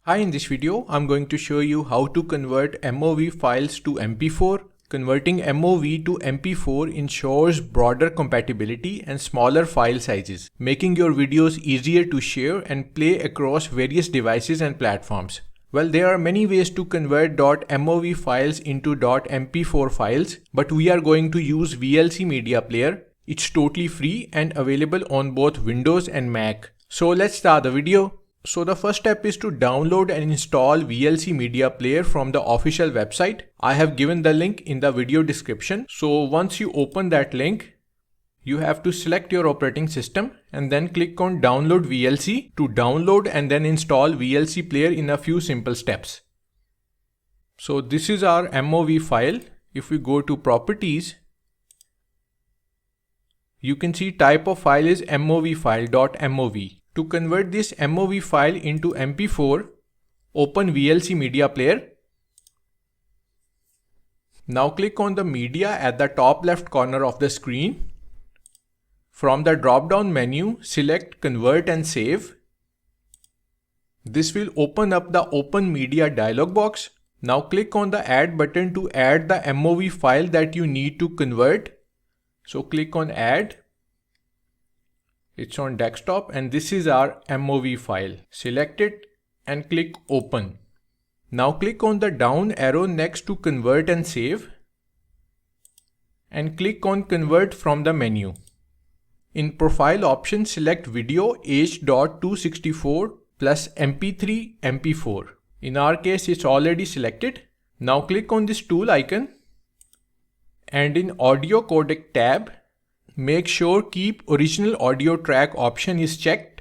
Hi, in this video, I'm going to show you how to convert MOV files to MP4. Converting MOV to MP4 ensures broader compatibility and smaller file sizes, making your videos easier to share and play across various devices and platforms. Well, there are many ways to convert .mov files into .mp4 files, but we are going to use VLC Media Player. It's totally free and available on both Windows and Mac. So let's start the video. So the first step is to download and install VLC Media Player from the official website. I have given the link in the video description. So once you open that link, you have to select your operating system and then click on Download VLC to download and then install VLC Player in a few simple steps. So this is our MOV file. If we go to Properties, you can see type of file is MOV file .mov. To convert this MOV file into MP4, open VLC Media Player. Now click on the media at the top left corner of the screen. From the drop-down menu, select Convert and Save. This will open up the Open Media dialog box. Now click on the Add button to add the MOV file that you need to convert. So click on Add. It's on desktop and this is our MOV file. Select it and click Open. Now click on the down arrow next to Convert and Save and click on Convert from the menu. In Profile option, select Video H.264 plus MP3 MP4. In our case, it's already selected. Now click on this tool icon and in Audio Codec tab, make sure Keep Original Audio Track option is checked.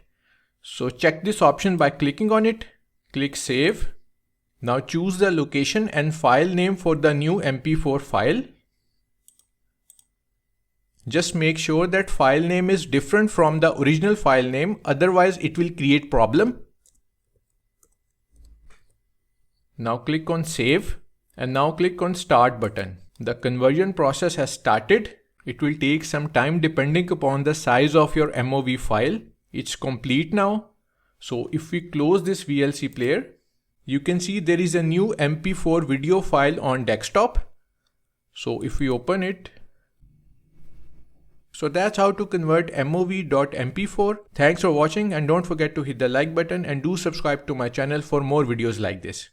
So check this option by clicking on it. Click Save. Now choose the location and file name for the new MP4 file. Just make sure that file name is different from the original file name, otherwise it will create problem. Now click on Save and now click on Start button. The conversion process has started. It will take some time depending upon the size of your MOV file. It's complete now. So if we close this VLC player, you can see there is a new MP4 video file on desktop. So if we open it, so that's how to convert MOV.mp4. Thanks for watching and don't forget to hit the like button and do subscribe to my channel for more videos like this.